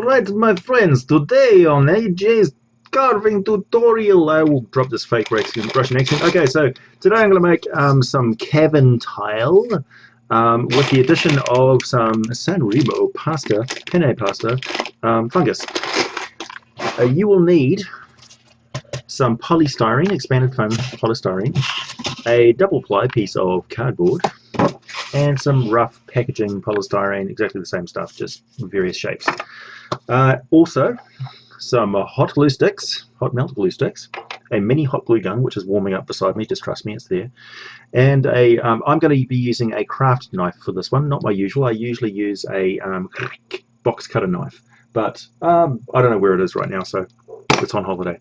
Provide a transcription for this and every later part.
Alright, my friends, today on AJ's carving tutorial, I will drop this fake Russian accent. Okay, so today I'm going to make some cavern tile with the addition of some San Remo pasta, penne pasta, fungus. You will need some polystyrene, expanded foam polystyrene, a double ply piece of cardboard, and some rough packaging polystyrene, exactly the same stuff, just various shapes. Also, some hot glue sticks, hot melt glue sticks, a mini hot glue gun, which is warming up beside me, just trust me, it's there, and I'm going to be using a craft knife for this one, not my usual. I usually use a box cutter knife, but I don't know where it is right now, so it's on holiday.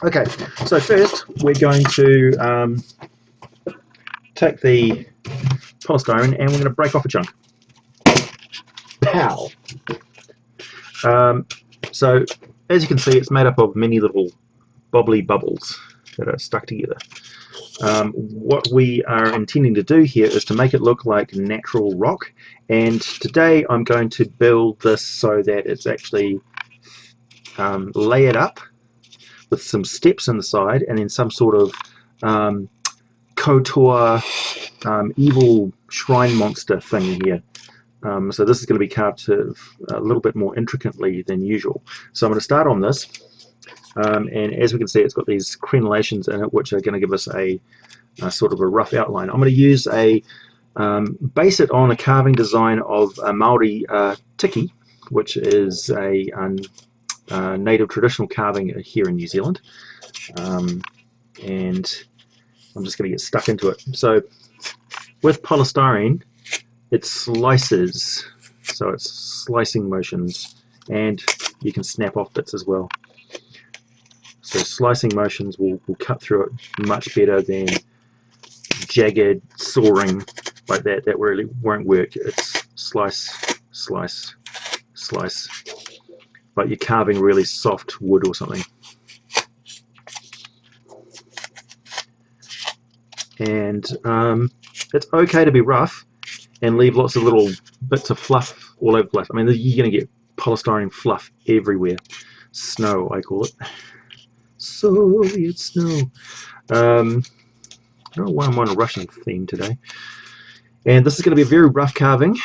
Okay, so first we're going to take the polystyrene and we're going to break off a chunk. Pow! So as you can see, it's made up of many little bobbly bubbles that are stuck together. What we are intending to do here is to make it look like natural rock, and today I'm going to build this so that it's actually layered up with some steps in the side and then some sort of KOTOR evil shrine monster thing here. So this is going to be carved a little bit more intricately than usual. So I'm going to start on this, and as we can see, it's got these crenellations in it which are going to give us a sort of a rough outline. I'm going to use base it on a carving design of a Maori tiki, which is a native traditional carving here in New Zealand, and I'm just going to get stuck into it. So with polystyrene, it slices, so it's slicing motions, and you can snap off bits as well. So slicing motions will cut through it much better than jagged sawing like that. That really won't work. It's slice, slice, slice, like you're carving really soft wood or something. And it's okay to be rough and leave lots of little bits of fluff all over the place. I mean, you're going to get polystyrene fluff everywhere. Snow, I call it. Soviet snow. I don't know why I'm on a Russian theme today. And this is going to be a very rough carving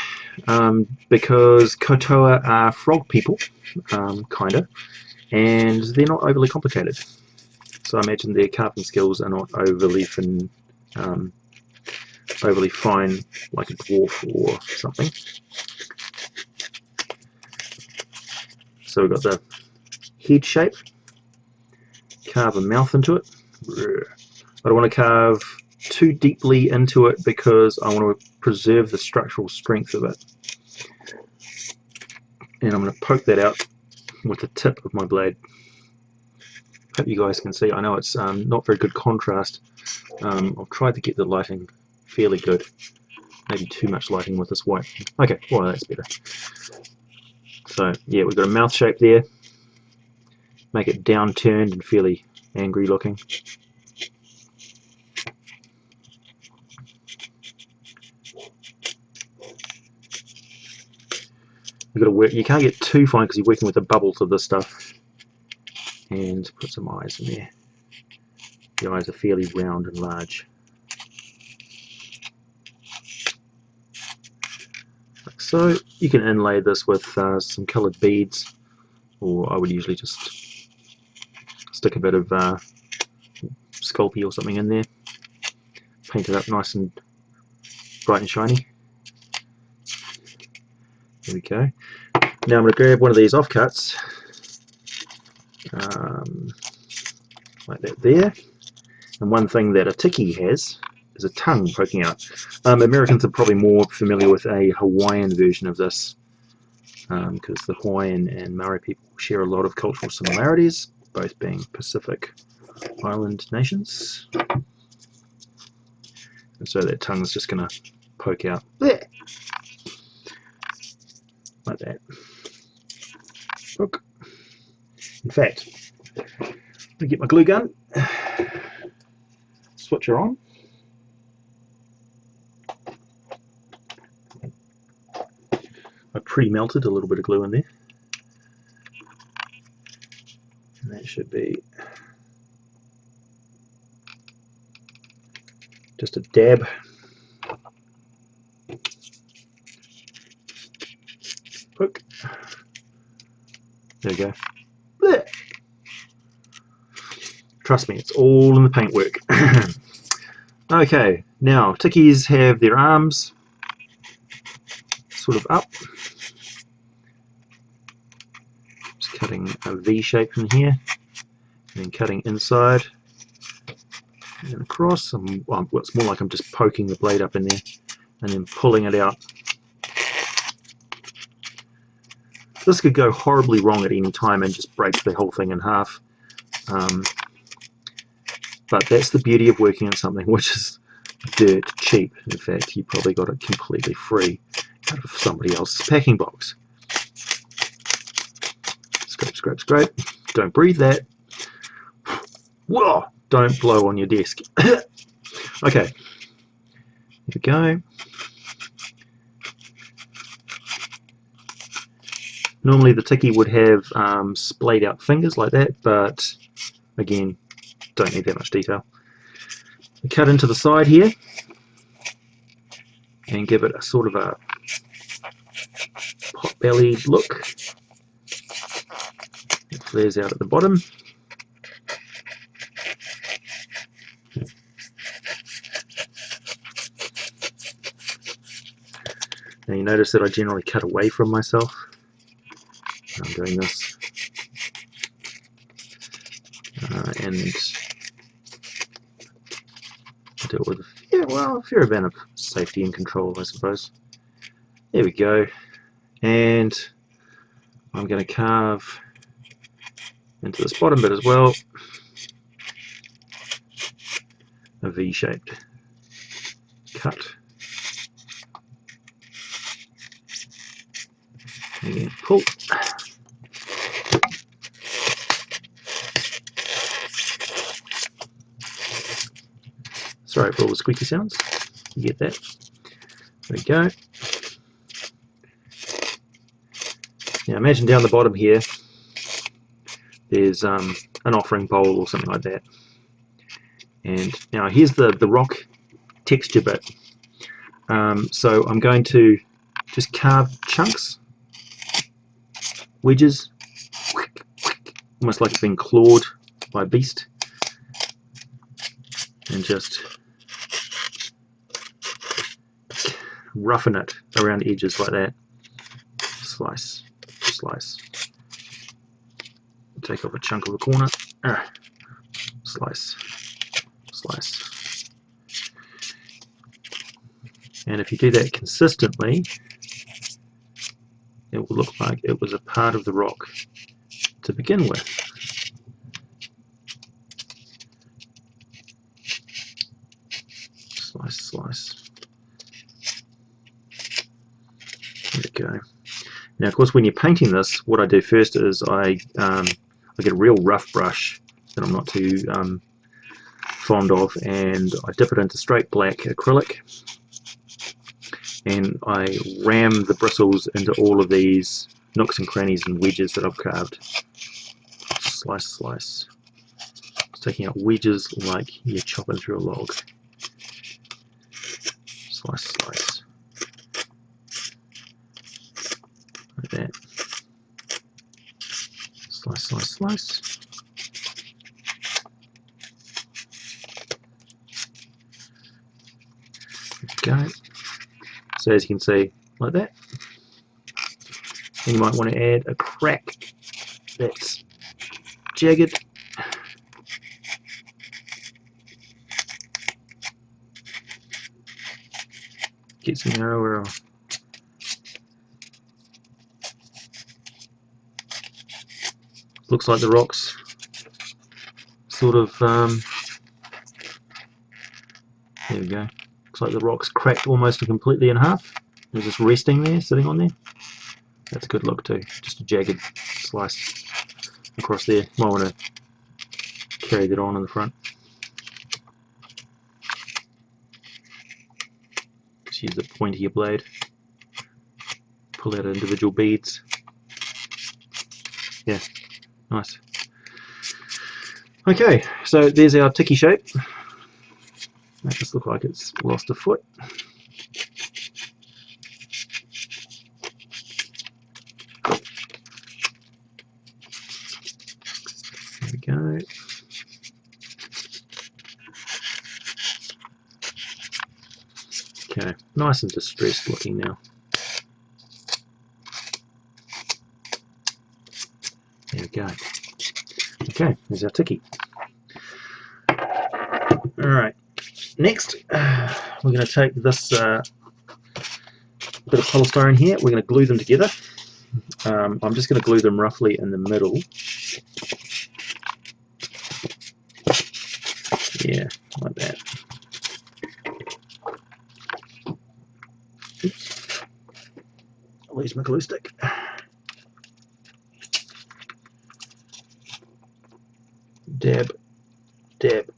because KOTOR are frog people, kinda, and they're not overly complicated. So I imagine their carving skills are not overly fine like a dwarf or something. So we've got the head shape, carve a mouth into it. I don't want to carve too deeply into it because I want to preserve the structural strength of it. And I'm going to poke that out with the tip of my blade. Hope you guys can see. I know it's not very good contrast. I've tried to get the lighting fairly good. Maybe too much lighting with this white. Okay, well that's better. So yeah, we've got a mouth shape there. Make it downturned and fairly angry looking. You've got to work. You can't get too fine because you're working with the bubbles of this stuff. And put some eyes in there. The eyes are fairly round and large. Like so. You can inlay this with some coloured beads, or I would usually just stick a bit of Sculpey or something in there. Paint it up nice and bright and shiny. There we go. Now I'm going to grab one of these offcuts, like that there. And one thing that a tiki has is a tongue poking out. Americans are probably more familiar with a Hawaiian version of this, because the Hawaiian and Maori people share a lot of cultural similarities, both being Pacific Island nations. And so that tongue's just going to poke out there, like that. Look. In fact, I'm going to get my glue gun, switch her on. I pre-melted a little bit of glue in there. It should be just a dab. Poke. There we go. Blech. Trust me, it's all in the paintwork. Okay, now tickies have their arms sort of up. Just cutting a V shape from here, and then cutting inside and across. Well, it's more like I'm just poking the blade up in there and then pulling it out. This could go horribly wrong at any time and just break the whole thing in half. But that's the beauty of working on something which is dirt cheap. In fact, you probably got it completely free out of somebody else's packing box. Scrape, scrape, scrape. Don't breathe that. Whoa! Don't blow on your desk. Okay, here we go. Normally the tiki would have splayed out fingers like that, but again, don't need that much detail. We cut into the side here and give it a sort of a pot-bellied look. It flares out at the bottom. Now you notice that I generally cut away from myself. I'm doing this. And do it with a fair amount of safety and control, I suppose. There we go. And I'm going to carve into this bottom bit as well a V-shaped cut. Again, pull. Sorry for all the squeaky sounds. You get that. There we go. Now imagine down the bottom here there's an offering bowl or something like that. And now here's the rock texture bit. So I'm going to just carve chunks, wedges, almost like it's been clawed by a beast, and just roughen it around the edges like that. Slice, slice. Take off a chunk of the corner. Slice, slice. And if you do that consistently, it will look like it was a part of the rock to begin with. Slice, slice. There we go. Now, of course, when you're painting this, what I do first is I get a real rough brush that I'm not too fond of, and I dip it into straight black acrylic, and I ram the bristles into all of these nooks and crannies and wedges that I've carved. Slice, slice. It's taking out wedges like you're chopping through a log. Slice, slice. Like that. Slice, slice, slice. There we go. So as you can see, like that. And you might want to add a crack that's jagged. Get some narrower. Looks like the rocks sort of, there we go. Looks like the rocks cracked almost completely in half. They're just resting there, sitting on there. That's a good look too. Just a jagged slice across there. Might want to carry that on in the front. Just use the point of your blade. Pull out individual beads. Yeah, nice. Okay, so there's our ticky shape. Makes this look like it's lost a foot. There we go. Okay, nice and distressed looking now. There we go. Okay, there's our ticky. Alright, next we're going to take this bit of polystyrene here, we're going to glue them together. I'm just going to glue them roughly in the middle. Yeah, like that. Oops. I'll use my glue stick. Dab, dab,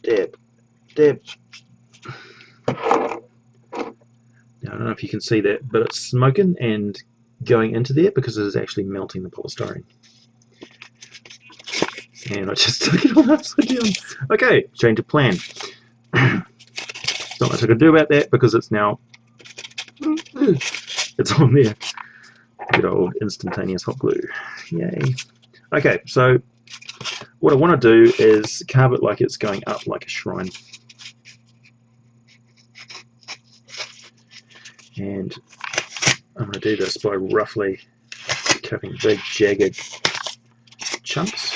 dab, dab. Now, I don't know if you can see that, but it's smoking and going into there because it is actually melting the polystyrene. And I just took it all upside down. Okay, change of plan. Not much I can do about that because it's now it's on there. Good old instantaneous hot glue. Yay. Okay, so what I want to do is carve it like it's going up like a shrine. And I'm going to do this by roughly cutting big jagged chunks.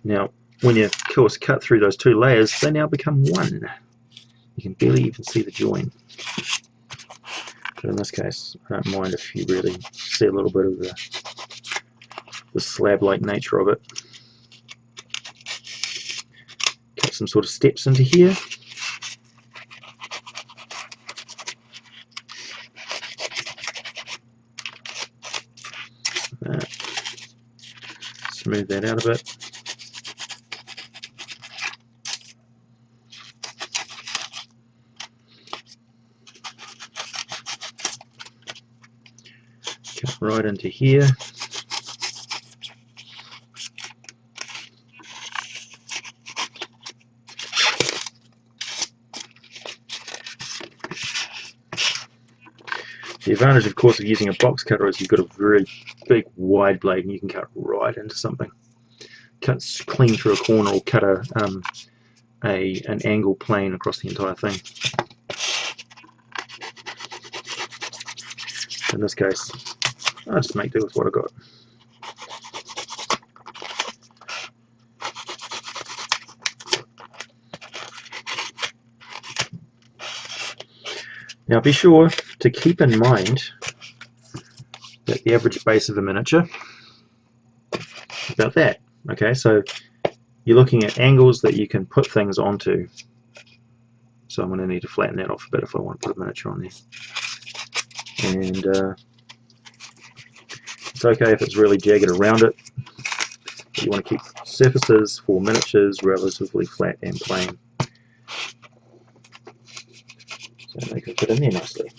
Now, when you, of course, cut through those two layers, they now become one. You can barely even see the join. But in this case, I don't mind if you really see a little bit of the slab-like nature of it. Cut some sort of steps into here. Smooth that out a bit. Cut right into here. The advantage, of course, of using a box cutter is you've got a very big, wide blade and you can cut right into something. Cut clean through a corner or cut an angle plane across the entire thing. In this case, I'll just make do with what I got. Now be sure to keep in mind that the average base of a miniature is about that. Okay, so you're looking at angles that you can put things onto. So I'm going to need to flatten that off a bit if I want to put a miniature on there. And it's okay if it's really jagged around it, but you want to keep surfaces for miniatures relatively flat and plain. So they can fit in there nicely.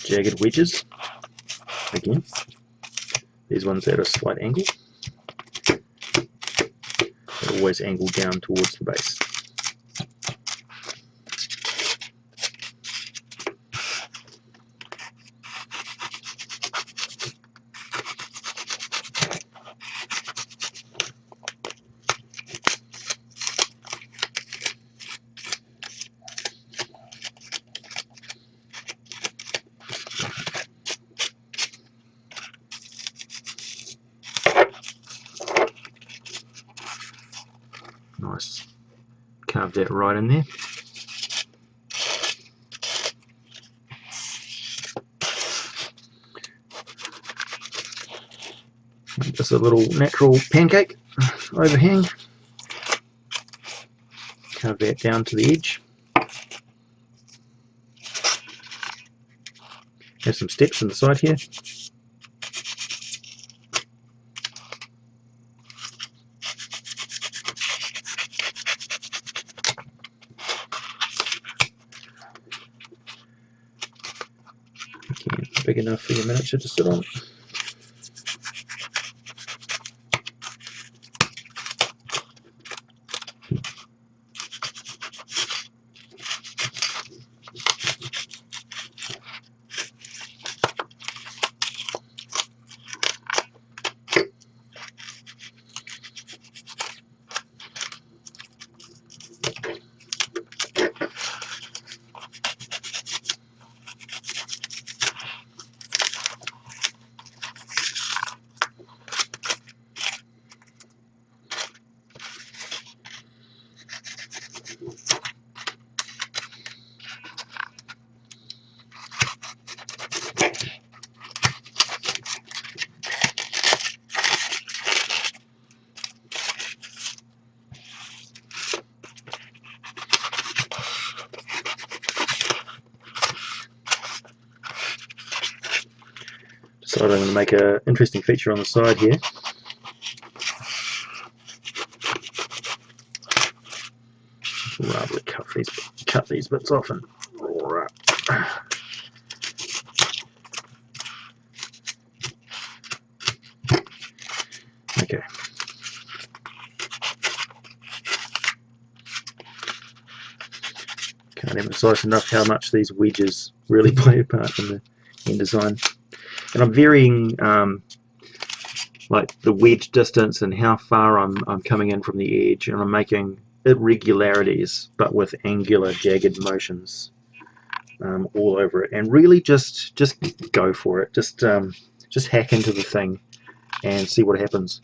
Jagged wedges, again, these ones at a slight angle, they always angle down towards the base. Nice. Carve that right in there. Just a little natural pancake overhang. Carve that down to the edge. Have some steps on the side here. Again, big enough for your miniature to sit on. So I'm going to make an interesting feature on the side here. Rather cut these bits off and right. Okay. Can't emphasize enough how much these wedges really play a part in the end design. And I'm varying like the wedge distance and how far I'm coming in from the edge, and I'm making irregularities but with angular jagged motions all over it, and really just go for it. Just hack into the thing and see what happens.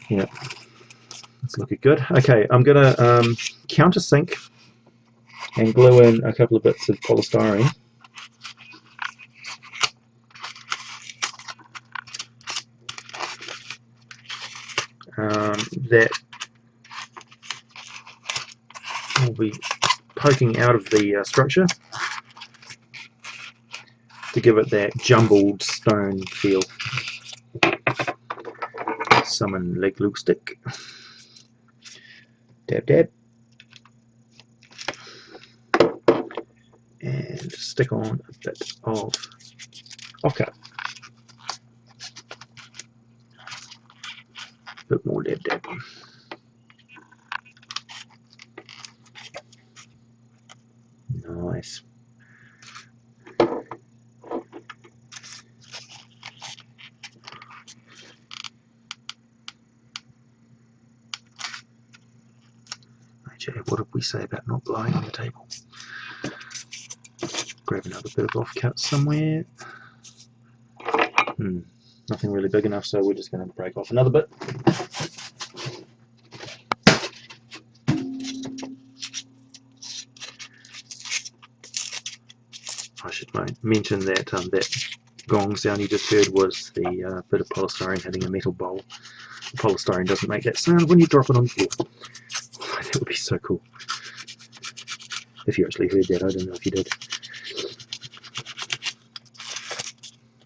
Yeah, it's looking good. Okay, I'm gonna countersink and glue in a couple of bits of polystyrene. That will be poking out of the structure to give it that jumbled stone feel. Summon leg glue stick. Dab dab. And stick on a bit of ochre. A bit more dab dab. Nice. What did we say about not blowing on the table? Grab another bit of offcut somewhere. Nothing really big enough, so we're just going to break off another bit. I should mention that that gong sound you just heard was the bit of polystyrene hitting a metal bowl. The polystyrene doesn't make that sound when you drop it on the floor. That would be so cool. If you actually heard that, I don't know if you did.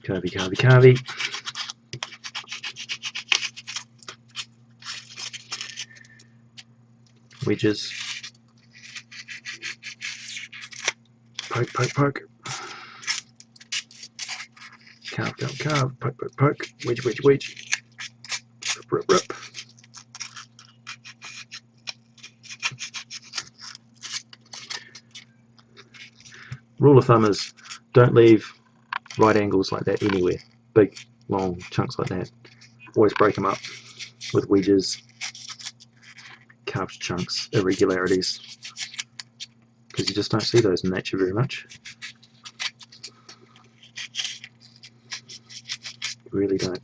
Carvey, carvey, carvey. Wedges. Poke, poke, poke. Carve, carve, carve. Poke, poke, poke. Wedge, wedge, wedge. Rip, rip, rip. Rule of thumb is don't leave right angles like that anywhere. Big, long chunks like that. Always break them up with wedges, carved chunks, irregularities, because you just don't see those in nature very much. You really don't.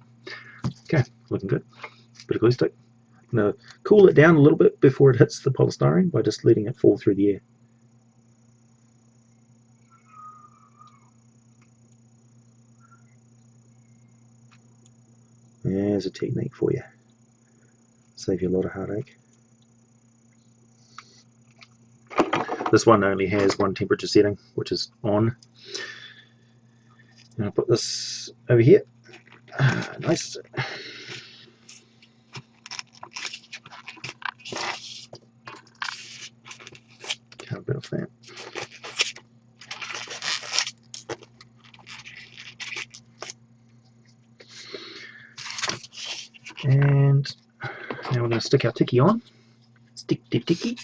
Okay, looking good. Bit of glue stick. Now cool it down a little bit before it hits the polystyrene by just letting it fall through the air. there's a technique for you. Save you a lot of heartache. This one only has one temperature setting, which is on. And I'll put this over here. Nice. Can't bit off that. And now we're going to stick our ticky on. Stick the ticky.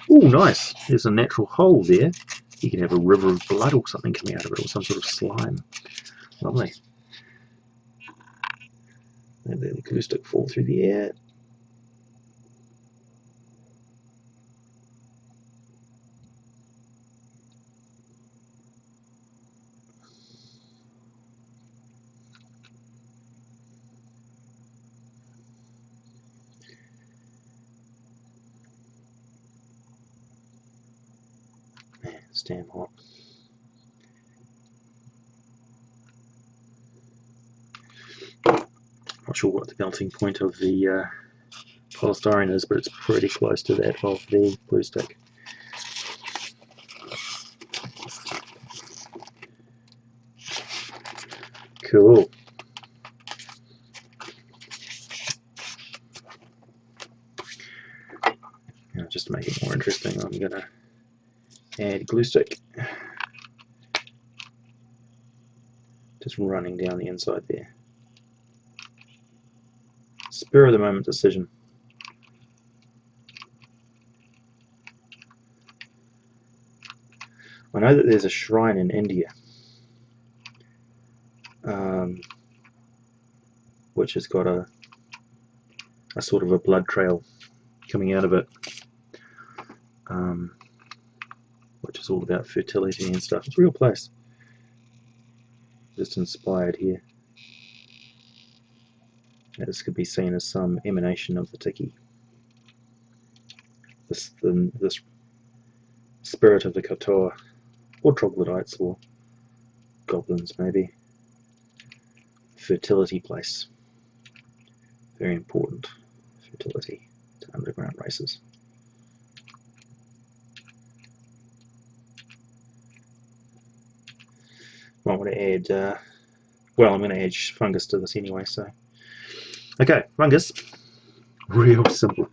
Oh, nice. There's a natural hole there. You can have a river of blood or something coming out of it, or some sort of slime. Lovely. And then the glue stick fall through the air. It's damn hot. Not sure what the melting point of the polystyrene is, but it's pretty close to that of the glue stick. Cool. Now, just to make it more interesting, I'm going to add glue stick. Just running down the inside there. Spur of the moment decision. I know that there's a shrine in India which has got a sort of a blood trail coming out of it, which is all about fertility and stuff. It's a real place. Just inspired here. Now, this could be seen as some emanation of the tiki. This spirit of the katoa, or troglodytes, or goblins maybe. Fertility place. Very important. Fertility to underground races. I want to add, well, I'm going to add fungus to this anyway, so. Okay, fungus. Real simple.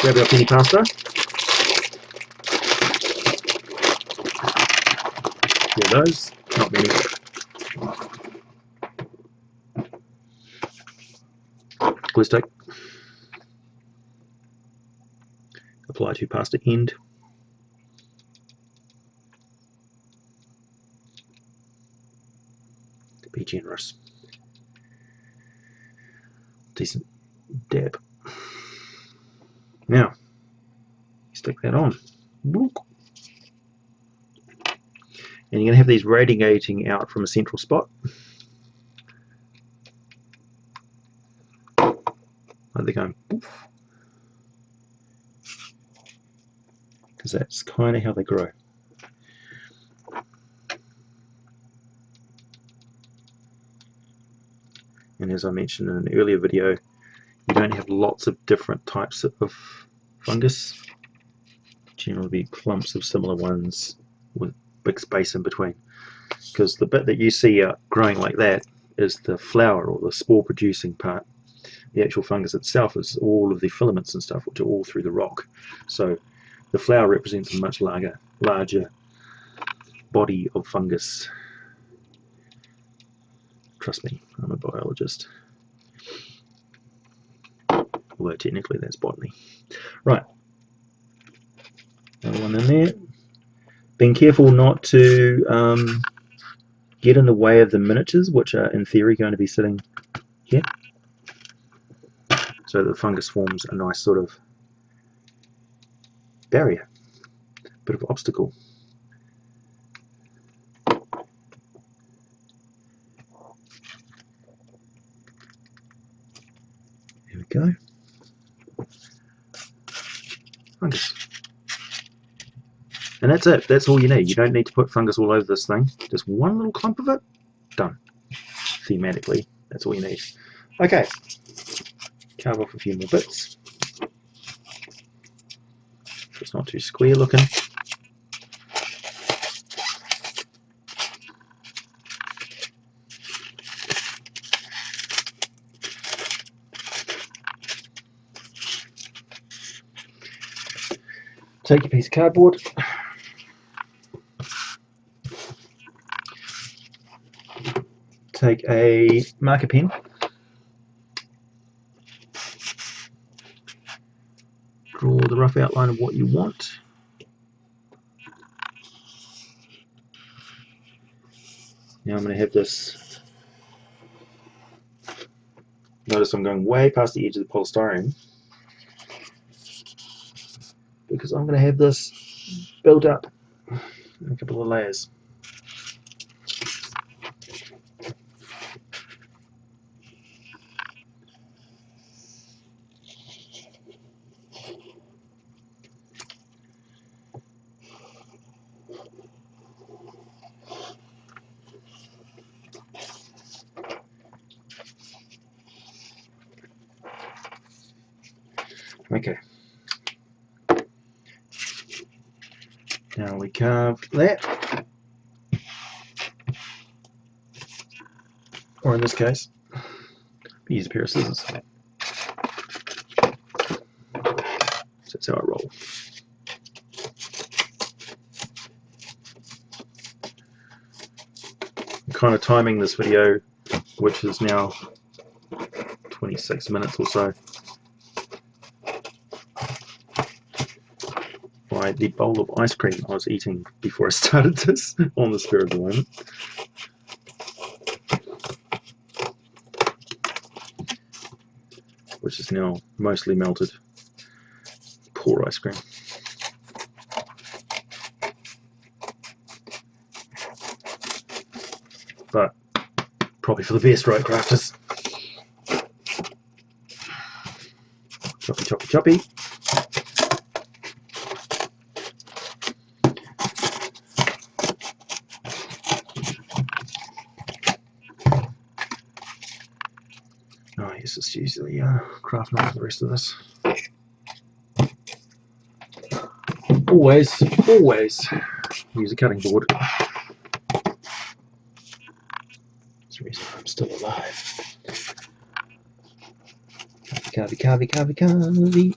Grab our penny pasta. Here those, not many. Glue stick. Apply to pasta end. Be generous. Decent dab. Now, stick that on. And you're going to have these radiating out from a central spot. Like they're going poof. Because that's kind of how they grow. And as I mentioned in an earlier video, you don't have lots of different types of fungus. Generally be clumps of similar ones with big space in between. Because the bit that you see growing like that is the flower or the spore producing part. The actual fungus itself is all of the filaments and stuff, which are all through the rock. So the flower represents a much larger body of fungus. Trust me, I'm a biologist. Although technically that's botany. Right. Another one in there. Being careful not to get in the way of the miniatures, which are in theory going to be sitting here. So the fungus forms a nice sort of barrier, bit of obstacle. There we go. Fungus. And that's it. That's all you need. You don't need to put fungus all over this thing. Just one little clump of it. Done. Thematically, that's all you need. Okay. Carve off a few more bits. So it's not too square looking. Take your piece of cardboard. Take a marker pen. Draw the rough outline of what you want. Now I'm going to have this. Notice I'm going way past the edge of the polystyrene because I'm going to have this built up in a couple of layers. Okay. Now we carve that, or in this case, use a pair of scissors. So that's how I roll. I'm kind of timing this video, which is now 26 minutes or so, by the bowl of ice cream I was eating before I started this on the spur of the moment. Which is now mostly melted. Poor ice cream. But probably for the best, right, crafters? Choppy, choppy, choppy. Oh, yes, let's use the craft knife for the rest of this. Always use a cutting board. That's the reason I'm still alive. Carvey, carvey, carvey, carvey.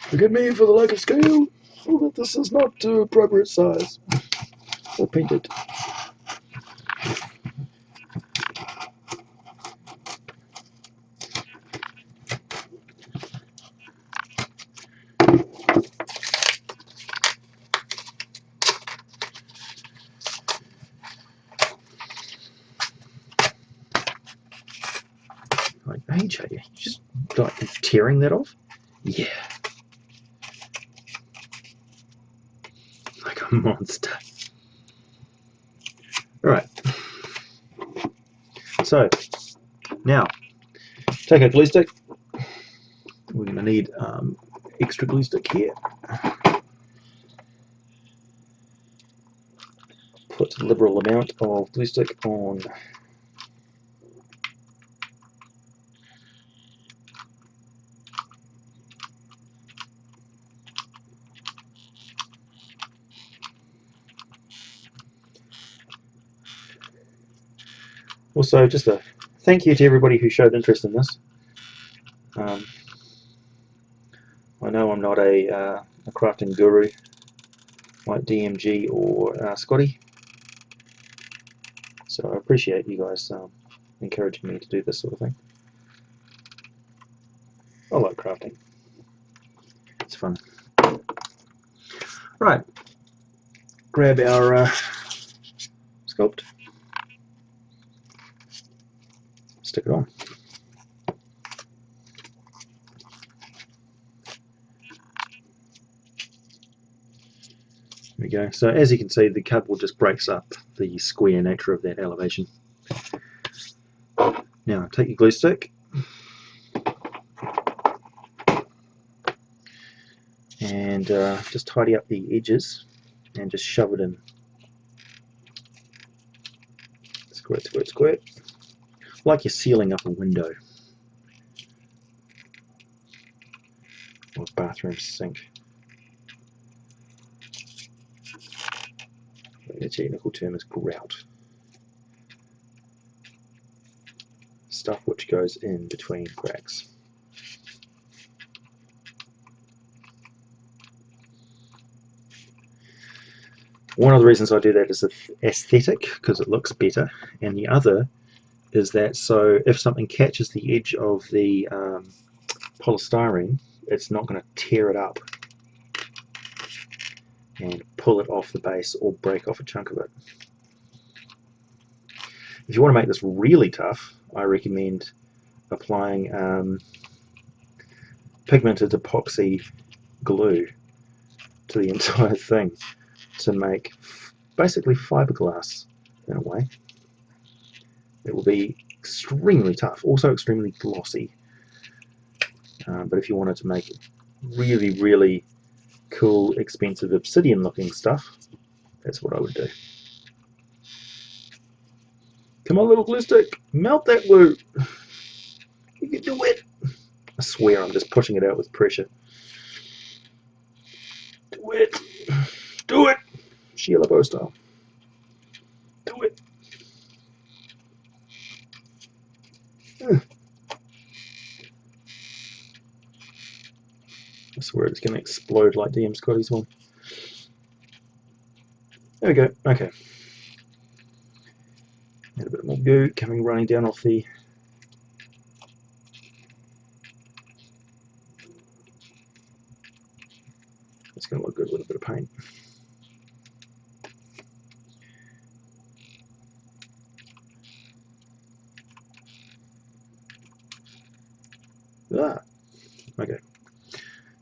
Forgive me for the lack of scale, or that this is not appropriate size or painted. Like, hey, Jay, you just like tearing that off? Yeah. Like a monster. Alright. So, now, take a glue stick. We're going to need extra glue stick here. Put a liberal amount of glue stick on also, just a thank you to everybody who showed interest in this. I know I'm not a crafting guru like DMG or Scotty, so I appreciate you guys encouraging me to do this sort of thing. I like crafting. It's fun. Right, grab our sculpt, stick it on. we go. So as you can see, the cardboard just breaks up the square nature of that elevation. Now take your glue stick and just tidy up the edges and just shove it in. Squirt, squirt, squirt. Like you're sealing up a window or a bathroom sink. The technical term is grout. Stuff which goes in between cracks. One of the reasons I do that is aesthetic, because it looks better, and the other is that so if something catches the edge of the polystyrene, it's not going to tear it up and pull it off the base or break off a chunk of it. If you want to make this really tough, I recommend applying pigmented epoxy glue to the entire thing to make basically fiberglass in a way. It will be extremely tough, also extremely glossy. But if you wanted to make really, really cool, expensive obsidian looking stuff, that's what I would do. Come on, little glue stick, melt that glue. You can do it. I swear I'm just pushing it out with pressure. Do it. Do it. Sheila Bow style. Do it. I swear it's going to explode like DM Scotty's one. There we go. Okay. And a bit more goo coming running down off the. It's going to look good with a bit of paint. Ah. Okay.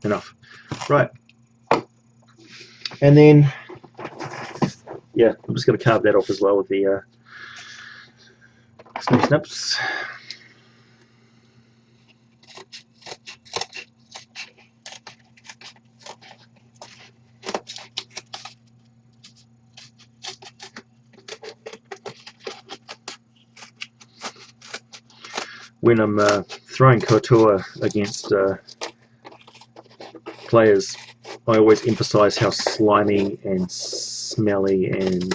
Enough. Right. And then, yeah, I'm just going to carve that off as well with the snips. When I'm throwing couture against players, I always emphasize how slimy and smelly and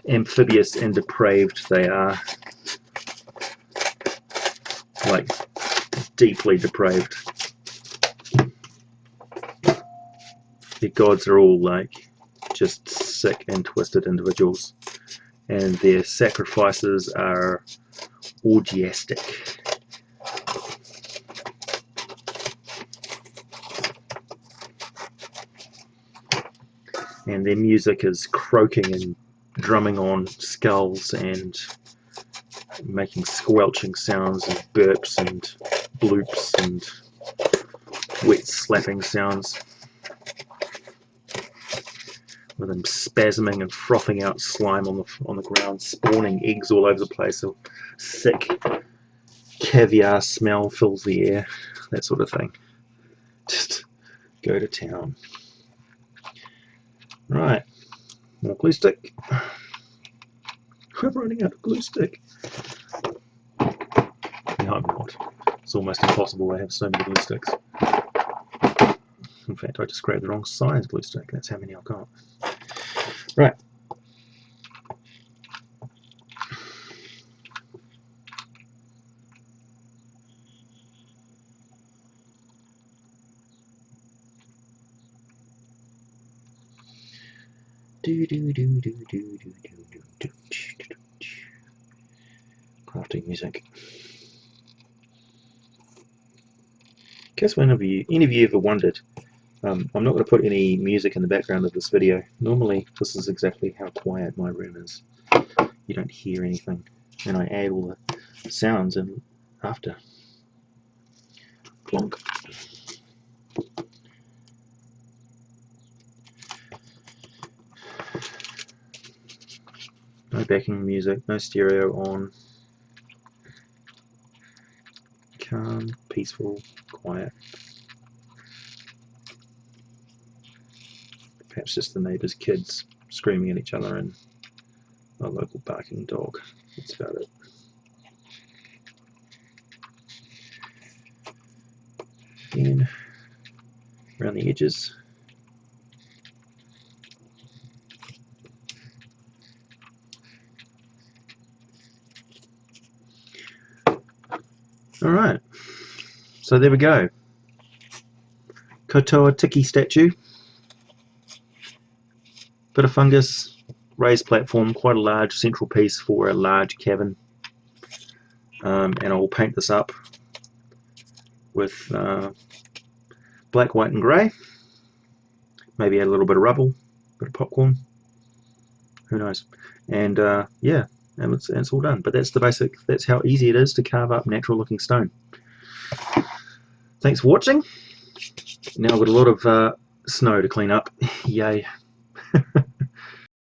amphibious and depraved they are. Like, deeply depraved. The gods are all like just sick and twisted individuals, and their sacrifices are orgiastic. And their music is croaking and drumming on skulls and making squelching sounds and burps and bloops and wet slapping sounds, with them spasming and frothing out slime on the ground, spawning eggs all over the place. A thick caviar smell fills the air, that sort of thing. Just go to town. Right, more glue stick. I'm running out of glue stick. No, I'm not. It's almost impossible. I have so many glue sticks. In fact, I just grabbed the wrong size glue stick. That's how many I've got. Right. Crafting music. In case any of you ever wondered, I'm not going to put any music in the background of this video. Normally, this is exactly how quiet my room is. You don't hear anything, and I add all the sounds in after. Plonk. backing music, no stereo on. Calm, peaceful, quiet. Perhaps just the neighbours' kids screaming at each other and a local barking dog. That's about it. Again, around the edges. Alright, so there we go. Kotoa Tiki statue. Bit of fungus, raised platform, quite a large central piece for a large cavern. And I will paint this up with black, white and grey. Maybe add a little bit of rubble, a bit of popcorn. Who knows? And yeah, and it's all done. But that's the basic, that's how easy it is to carve up natural looking stone. Thanks for watching. Now I've got a lot of snow to clean up. Yay.